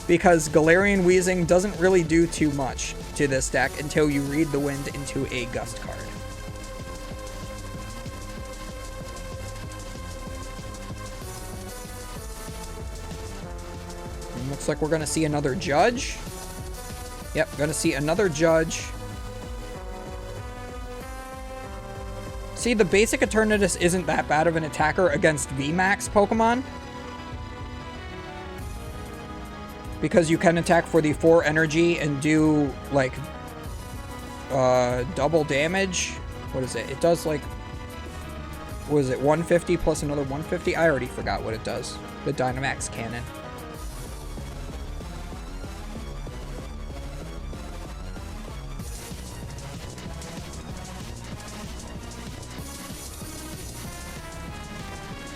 Because Galarian Weezing doesn't really do too much to this deck until you Read the Wind into a Gust card. And looks like we're going to see another Judge. Yep, going to see another Judge. See, the basic Eternatus isn't that bad of an attacker against VMAX Pokemon. Because you can attack for the 4 energy and do, like, double damage. What is it? It does, like, what is it, 150 plus another 150? I already forgot what it does. The Dynamax Cannon.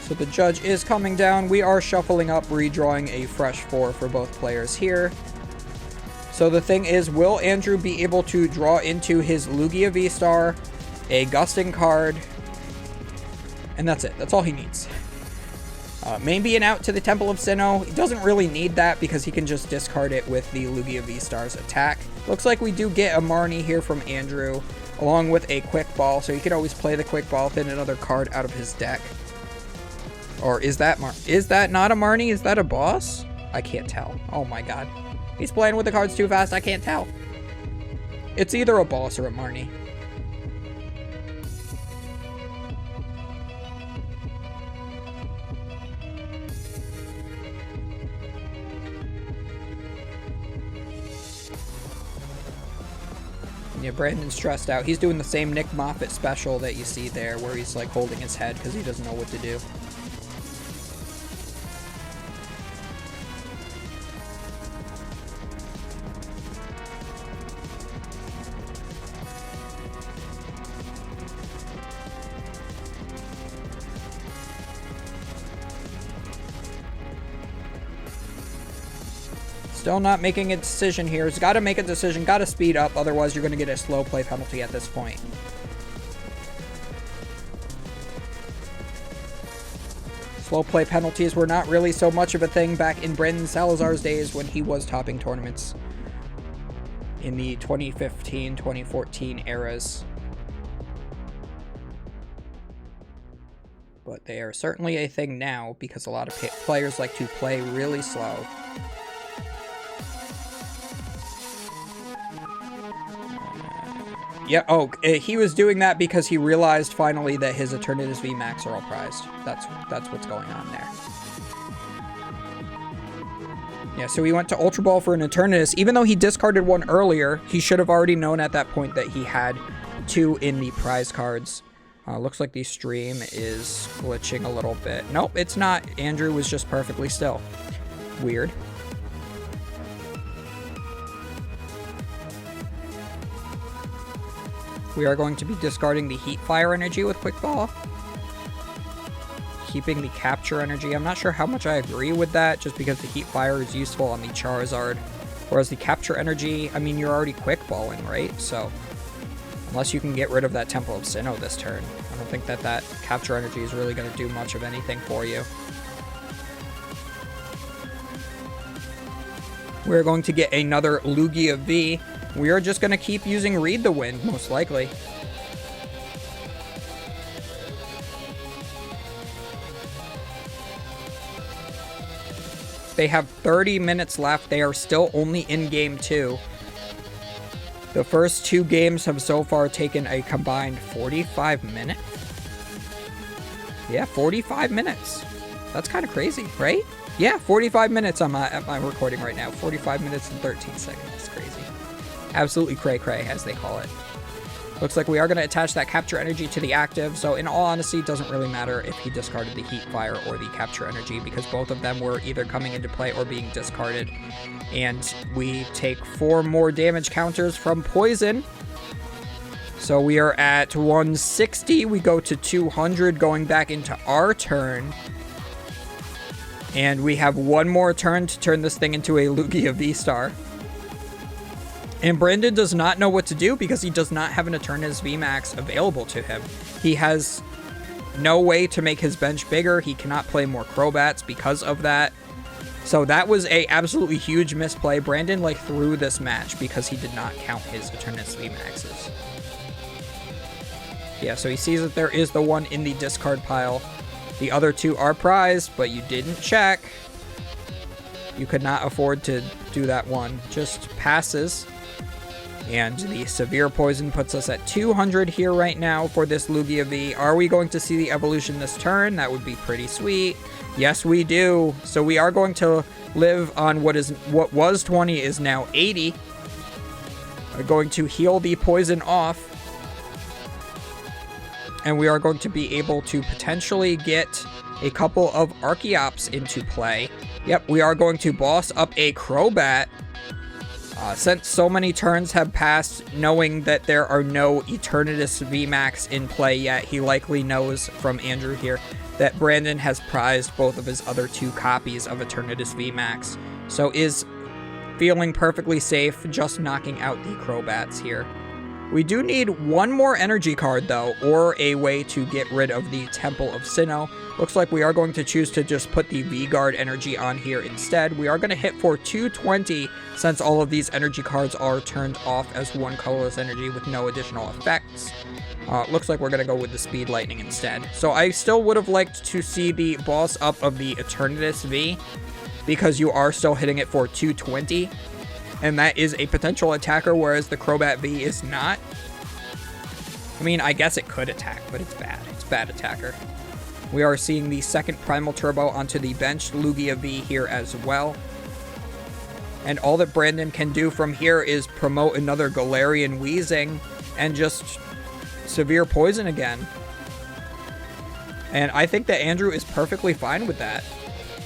So the Judge is coming down. We are shuffling up, redrawing a fresh 4 for both players here. So the thing is, will Andrew be able to draw into his Lugia V-Star, a Gusting card, and that's it. That's all he needs. Maybe an out to the Temple of Sinnoh. He doesn't really need that because he can just discard it with the Lugia V-Star's attack. Looks like we do get a Marnie here from Andrew, along with a Quick Ball, so he can always play the Quick Ball, thin another card out of his deck. Or is that not a Marnie? Is that a boss? I can't tell. Oh my god. He's playing with the cards too fast. I can't tell. It's either a boss or a Marnie. Yeah, Brandon's stressed out. He's doing the same Nick Moffat special that you see there, where he's like holding his head because he doesn't know what to do. Still not making a decision here. He's got to make a decision, got to speed up, otherwise you're going to get a slow play penalty at this point. Slow play penalties were not really so much of a thing back in Brandon Salazar's days when he was topping tournaments in the 2015-2014 eras. But they are certainly a thing now because a lot of players like to play really slow. Yeah, oh, he was doing that because he realized finally that his Eternatus VMAX are all prized. That's what's going on there. Yeah, so he went to Ultra Ball for an Eternatus. Even though he discarded one earlier, he should have already known at that point that he had 2 in the prize cards. Looks like the stream is glitching a little bit. Nope, it's not. Andrew was just perfectly still. Weird. We are going to be discarding the Heat Fire energy with Quick Ball. Keeping the Capture energy. I'm not sure how much I agree with that, just because the Heat Fire is useful on the Charizard. Whereas the Capture energy, I mean, you're already Quick Balling, right? So, unless you can get rid of that Temple of Sinnoh this turn, I don't think that Capture energy is really going to do much of anything for you. We're going to get another Lugia V. We are just going to keep using Read the Wind, most likely. They have 30 minutes left. They are still only in Game 2. The first 2 games have so far taken a combined 45 minutes. Yeah, 45 minutes. That's kind of crazy, right? Yeah, 45 minutes on my recording right now. 45 minutes and 13 seconds. That's crazy. Absolutely cray-cray, as they call it. Looks like we are going to attach that Capture Energy to the active, so in all honesty, it doesn't really matter if he discarded the Heat Fire or the Capture Energy, because both of them were either coming into play or being discarded. And we take 4 more damage counters from Poison. So we are at 160. We go to 200 going back into our turn. And we have 1 more turn to turn this thing into a Lugia V-Star. And Brandon does not know what to do because he does not have an Eternatus VMAX available to him. He has no way to make his bench bigger. He cannot play more Crobats because of that. So that was a absolutely huge misplay. Brandon threw this match because he did not count his Eternatus VMAXs. Yeah, so he sees that there is the one in the discard pile. The other 2 are prized, but you didn't check. You could not afford to do that one. Just passes. And the Severe Poison puts us at 200 here right now for this Lugia V. Are we going to see the evolution this turn? That would be pretty sweet. Yes, we do. So we are going to live on what was 20 is now 80. We're going to heal the poison off. And we are going to be able to potentially get a couple of Archeops into play. Yep, we are going to boss up a Crobat. Since so many turns have passed, knowing that there are no Eternatus VMAX in play yet, he likely knows from Andrew here that Brandon has prized both of his other 2 copies of Eternatus VMAX. So is feeling perfectly safe just knocking out the Crobats here. We do need 1 more energy card, though, or a way to get rid of the Temple of Sinnoh. Looks like we are going to choose to just put the V-Guard energy on here instead. We are going to hit for 220, since all of these energy cards are turned off as 1 colorless energy with no additional effects. Looks like we're going to go with the Speed Lightning instead. So I still would have liked to see the boss up of the Eternatus V, because you are still hitting it for 220. And that is a potential attacker, whereas the Crobat V is not. I mean, I guess it could attack, but it's bad. It's bad attacker. We are seeing the second Primal Turbo onto the bench Lugia V here as well. And all that Brandon can do from here is promote another Galarian Weezing and just Severe Poison again. And I think that Andrew is perfectly fine with that.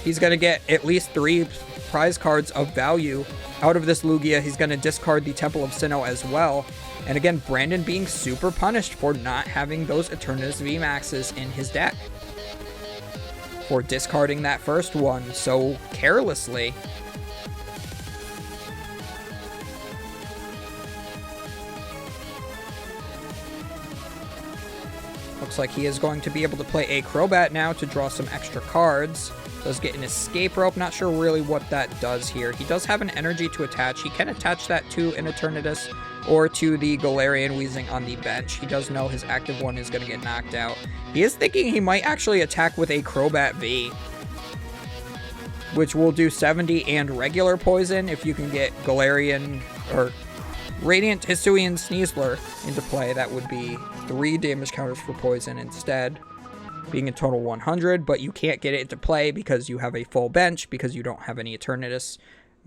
He's going to get at least 3 prize cards of value out of this Lugia. He's going to discard the Temple of Sinnoh as well. And again, Brandon being super punished for not having those Eternatus VMAXs in his deck. For discarding that first one so carelessly. Looks like he is going to be able to play a Crobat now to draw some extra cards. Does get an Escape Rope. Not sure really what that does here. He does have an energy to attach. He can attach that to an Eternatus or to the Galarian Weezing on the bench. He does know his active one is going to get knocked out. He is thinking he might actually attack with a Crobat V, which will do 70 and regular poison if you can get Galarian or Radiant Hisuian Sneasler into play. That would be 3 damage counters for poison instead, being a total 100, but you can't get it into play because you have a full bench, because you don't have any Eternatus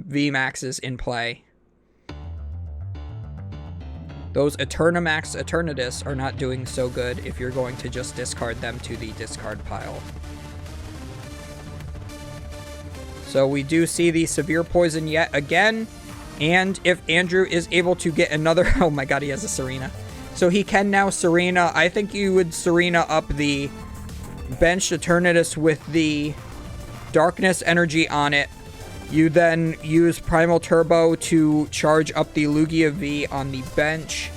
VMAXs in play. Those Eternamax Eternatus are not doing so good if you're going to just discard them to the discard pile. So we do see the Severe Poison yet again, and if Andrew is able to get another... Oh my god, he has a Serena. So he can now Serena. I think you would Serena up the benched Eternatus with the Darkness energy on it. You then use Primal Turbo to charge up the Lugia V on the bench.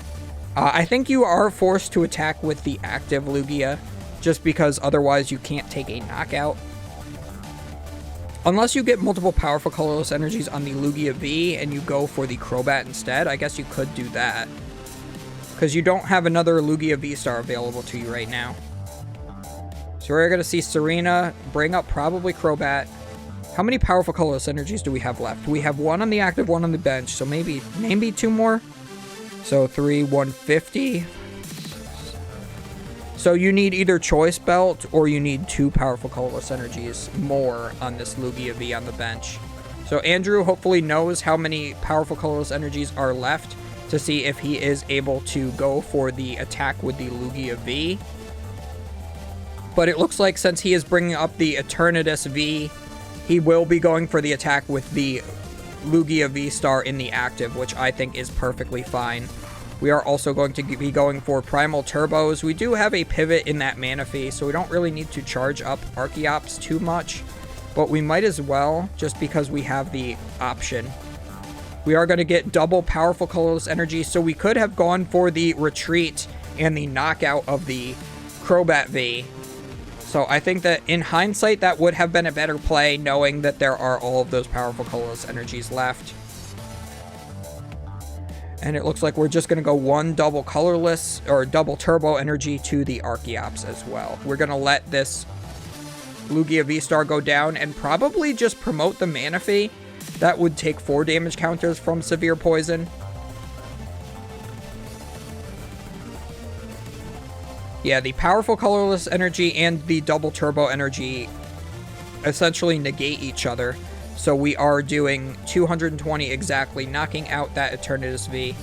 I think you are forced to attack with the active Lugia, just because otherwise you can't take a knockout. Unless you get multiple powerful colorless energies on the Lugia V and you go for the Crobat instead, I guess you could do that. Because you don't have another Lugia V-Star available to you right now. So we're going to see Serena bring up probably Crobat. How many powerful colorless energies do we have left? We have one on the active, one on the bench. So maybe 2 more. So 3, 150. So you need either Choice Belt or you need 2 powerful colorless energies more on this Lugia V on the bench. So Andrew hopefully knows how many powerful colorless energies are left to see if he is able to go for the attack with the Lugia V. But it looks like since he is bringing up the Eternatus V, he will be going for the attack with the Lugia V-Star in the active, which I think is perfectly fine. We are also going to be going for Primal Turbos. We do have a pivot in that Manaphy, so we don't really need to charge up Archeops too much. But we might as well, just because we have the option. We are going to get double powerful colorless energy, so we could have gone for the Retreat and the knockout of the Crobat V. So I think that in hindsight, that would have been a better play, knowing that there are all of those powerful colorless energies left. And it looks like we're just going to go 1 double colorless or double turbo energy to the Archeops as well. We're going to let this Lugia V-Star go down and probably just promote the Manaphy. That would take 4 damage counters from Severe Poison. Yeah, the powerful colorless energy and the double turbo energy essentially negate each other. So we are doing 220 exactly, knocking out that Eternatus V.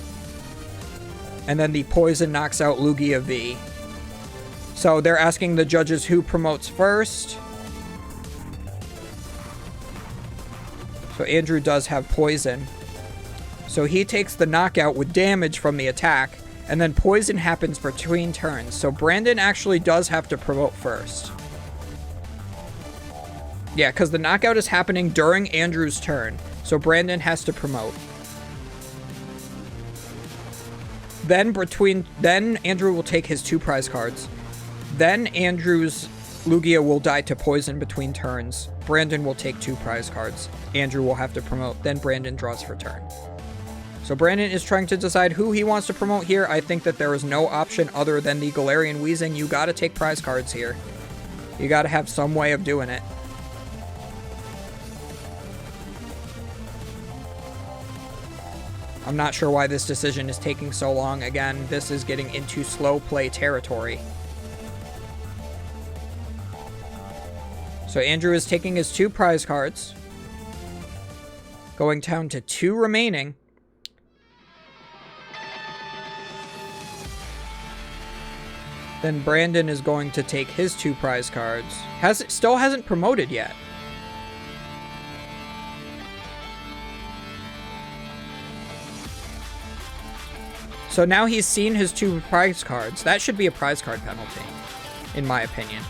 And then the poison knocks out Lugia V. So they're asking the judges who promotes first. So Andrew does have poison. So he takes the knockout with damage from the attack. And then poison happens between turns. So Brandon actually does have to promote first. Yeah, because the knockout is happening during Andrew's turn. So Brandon has to promote. Then Andrew will take his 2 prize cards. Then Andrew's Lugia will die to poison between turns. Brandon will take 2 prize cards. Andrew will have to promote. Then Brandon draws for turn. So Brandon is trying to decide who he wants to promote here. I think that there is no option other than the Galarian Weezing. You got to take prize cards here. You got to have some way of doing it. I'm not sure why this decision is taking so long. Again, this is getting into slow play territory. So Andrew is taking his 2 prize cards. Going down to 2 remaining. Then Brandon is going to take his 2 prize cards. Still hasn't promoted yet. So now he's seen his 2 prize cards. That should be a prize card penalty, in my opinion.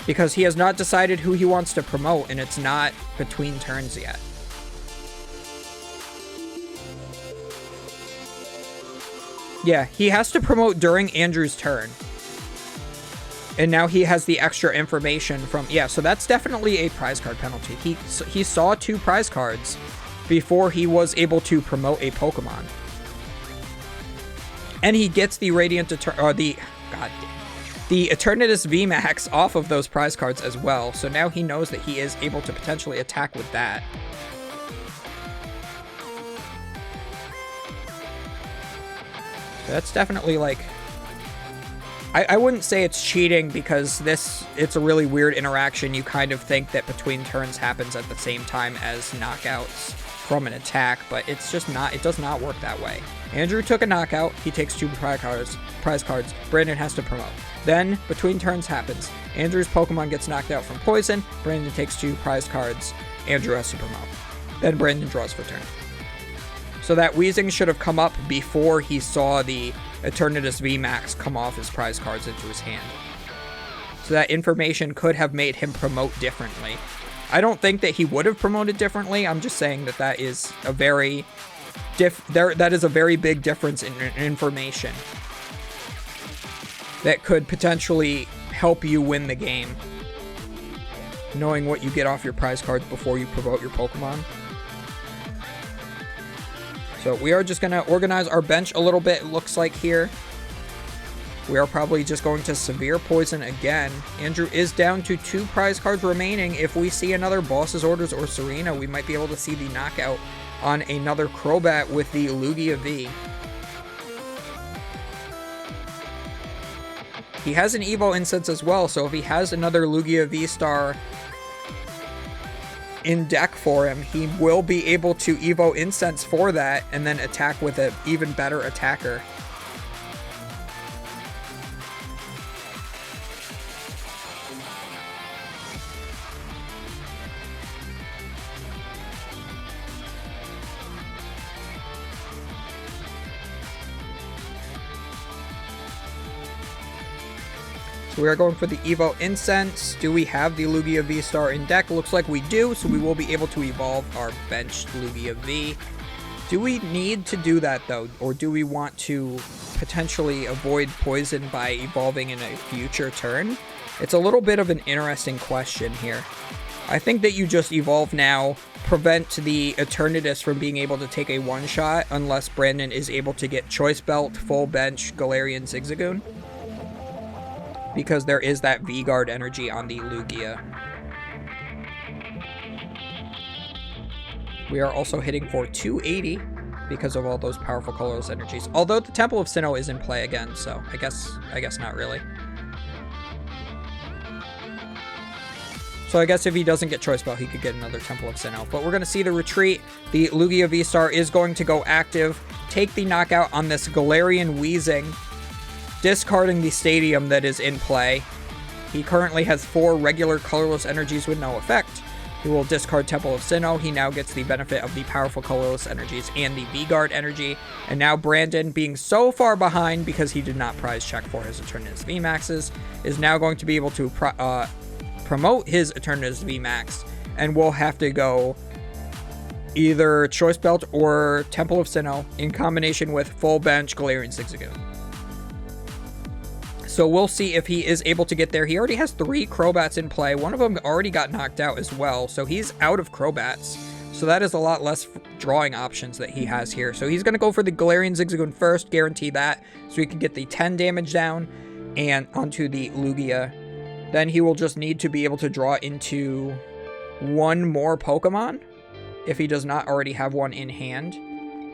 Because he has not decided who he wants to promote, and it's not between turns yet. Yeah, he has to promote during Andrew's turn. And now he has the extra information from... Yeah, so that's definitely a prize card penalty. He saw 2 prize cards before he was able to promote a Pokemon. And he gets the Radiant the Eternatus VMAX off of those prize cards as well. So now he knows that he is able to potentially attack with that. That's definitely like... I wouldn't say it's cheating because it's a really weird interaction. You kind of think that between turns happens at the same time as knockouts from an attack, but it's just not, it does not work that way. Andrew took a knockout, he takes 2 prize cards, Brandon has to promote. Then, between turns happens. Andrew's Pokemon gets knocked out from poison, Brandon takes 2 prize cards, Andrew has to promote. Then Brandon draws for turn. So that Weezing should have come up before he saw the Eternatus VMAX come off his prize cards into his hand. So that information could have made him promote differently. I don't think that he would have promoted differently. I'm just saying that that is a very big difference in information that could potentially help you win the game. knowing what you get off your prize cards before you promote your Pokemon. So we are just going to organize our bench a little bit, it looks like here. We are probably just going to Severe Poison again. Andrew is down to 2 prize cards remaining. If we see another Boss's Orders or Serena, we might be able to see the knockout on another Crobat with the Lugia V. He has an Evo Incense as well, so if he has another Lugia V-Star in deck for him, he will be able to Evo Incense for that and then attack with an even better attacker. So we are going for the Evo Incense. Do we have the Lugia V-Star in deck? Looks like we do, so we will be able to evolve our benched Lugia V. Do we need to do that, though? Or do we want to potentially avoid poison by evolving in a future turn? It's a little bit of an interesting question here. I think that you just evolve now, prevent the Eternatus from being able to take a one-shot unless Brandon is able to get Choice Belt, Full Bench, Galarian Zigzagoon. Because there is that V-Guard energy on the Lugia. We are also hitting for 280 because of all those powerful colorless energies. Although the Temple of Sinnoh is in play again, so I guess not really. So I guess if he doesn't get Choice Belt, he could get another Temple of Sinnoh. But we're going to see the retreat. The Lugia V-Star is going to go active. Take the knockout on this Galarian Weezing. Discarding the Stadium that is in play. He currently has 4 regular colorless energies with no effect. He will discard Temple of Sinnoh. He now gets the benefit of the powerful colorless energies and the V-Guard energy. And now Brandon, being so far behind because he did not prize check for his Eternatus VMAXs, is now going to be able to promote his Eternatus VMAX. And will have to go either Choice Belt or Temple of Sinnoh in combination with Full Bench Galarian Zigzagoon. So we'll see if he is able to get there. He already has 3 Crobats in play. One of them already got knocked out as well. So he's out of Crobats. So that is a lot less drawing options that he has here. So he's going to go for the Galarian Zigzagoon first. Guarantee that. So he can get the 10 damage down and onto the Lugia. Then he will just need to be able to draw into 1 more Pokemon. If he does not already have one in hand.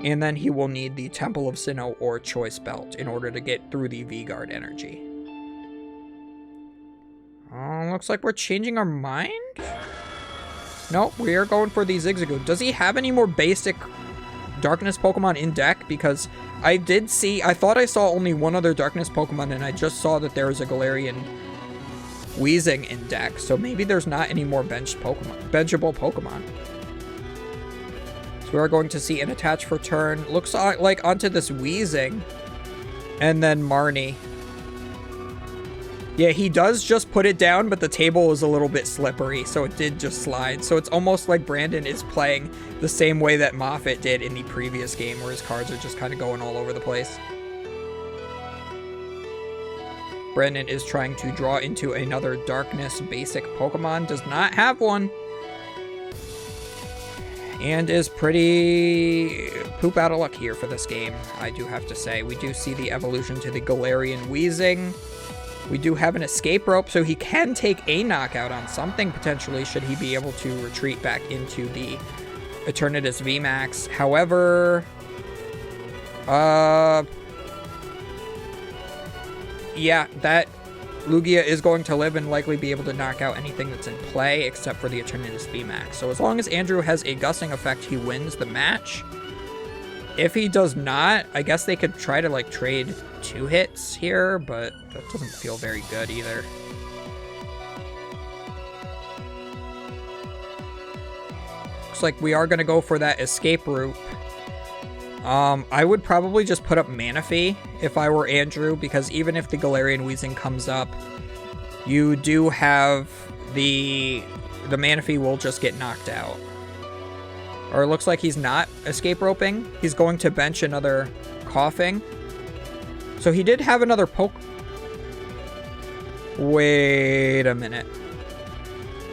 And then he will need the Temple of Sinnoh or Choice Belt in order to get through the V-Guard energy. Looks like we're changing our mind? Nope, we are going for the Zigzagoon. Does he have any more basic Darkness Pokemon in deck? Because I thought I saw only one other Darkness Pokemon, and I just saw that there is a Galarian Weezing in deck. So maybe there's not any more benchable Pokemon. So we are going to see an attach for turn. Looks like onto this Weezing. And then Marnie. Yeah, he does just put it down, but the table is a little bit slippery, so it did just slide. So it's almost like Brandon is playing the same way that Moffat did in the previous game, where his cards are just kind of going all over the place. Brandon is trying to draw into another Darkness basic Pokemon. Does not have one. And is pretty poop out of luck here for this game, I do have to say. We do see the evolution to the Galarian Weezing. We do have an escape rope, so he can take a knockout on something potentially, should he be able to retreat back into the Eternatus VMAX. However, yeah, that Lugia is going to live and likely be able to knock out anything that's in play except for the Eternatus VMAX. So as long as Andrew has a gusting effect, he wins the match. If he does not, I guess they could try to like trade 2 hits here, but that doesn't feel very good either. Looks like we are going to go for that escape route. I would probably just put up Manaphy if I were Andrew, because even if the Galarian Weezing comes up, you do have the Manaphy will just get knocked out. Or it looks like he's not escape roping. He's going to bench another Coughing. So he did have another Wait a minute.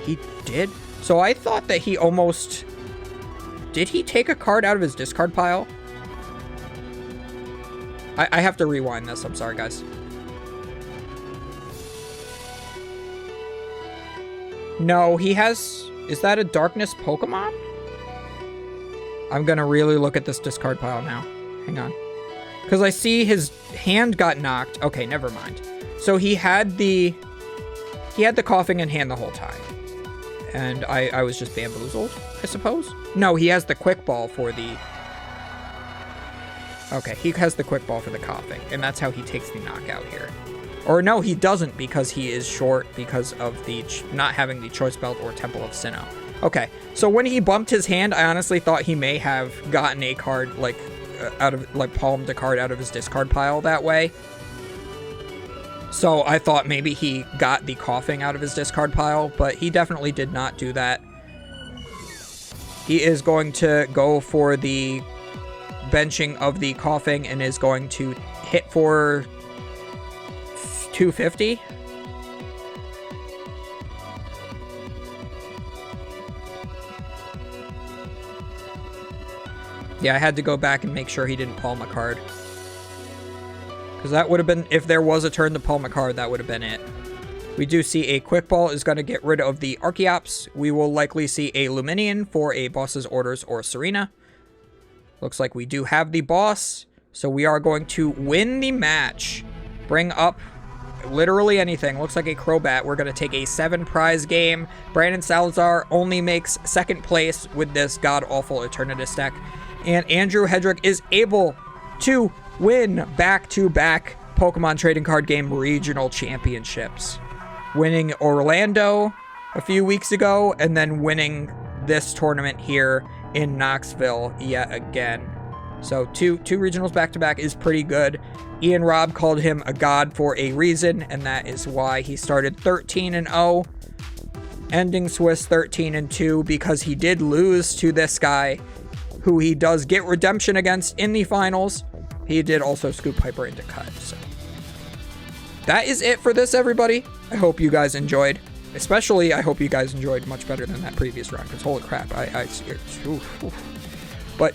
He did? So I thought that he almost... Did he take a card out of his discard pile? I have to rewind this. I'm sorry, guys. No, he has... Is that a Darkness Pokemon? I'm gonna really look at this discard pile now. Hang on. Because I see his hand got knocked. Okay, never mind. So he had the coughing in hand the whole time. And I was just bamboozled, I suppose? No, he has the quick ball for the... Okay, he has the quick ball for the coughing. And that's how he takes the knockout here. Or no, he doesn't because he is short because of the not having the Choice Belt or Temple of Sinnoh. Okay, so when he bumped his hand, I honestly thought he may have gotten a card, like, palmed a card out of his discard pile that way. So I thought maybe he got the coughing out of his discard pile, but he definitely did not do that. He is going to go for the benching of the coughing and is going to hit for 250. Yeah, I had to go back and make sure he didn't palm a card. Because that would have been, if there was a turn to palm a card, that would have been it. We do see a Quick Ball is going to get rid of the Archeops. We will likely see a Luminion for a Boss's Orders or Serena. Looks like we do have the boss. So we are going to win the match. Bring up literally anything. Looks like a Crobat. We're going to take a 7-prize game. Brandon Salazar only makes second place with this god-awful Eternatus deck. And Andrew Hedrick is able to win back-to-back Pokemon Trading Card Game Regional Championships. Winning Orlando a few weeks ago, and then winning this tournament here in Knoxville yet again. So two regionals back-to-back is pretty good. Ian Robb called him a god for a reason, and that is why he started 13-0, ending Swiss 13-2, because he did lose to this guy, who he does get redemption against in the finals. He did also scoop Piper into cut. So that is it for this, everybody. I hope you guys enjoyed. Especially, I hope you guys enjoyed much better than that previous round, because holy crap, But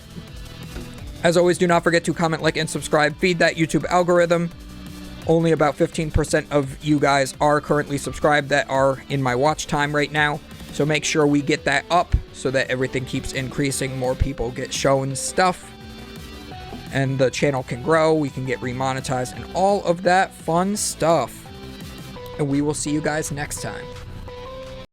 as always, do not forget to comment, like, and subscribe. Feed that YouTube algorithm. Only about 15% of you guys are currently subscribed that are in my watch time right now. So make sure we get that up so that everything keeps increasing. More people get shown stuff. And the channel can grow. We can get remonetized and all of that fun stuff. And we will see you guys next time.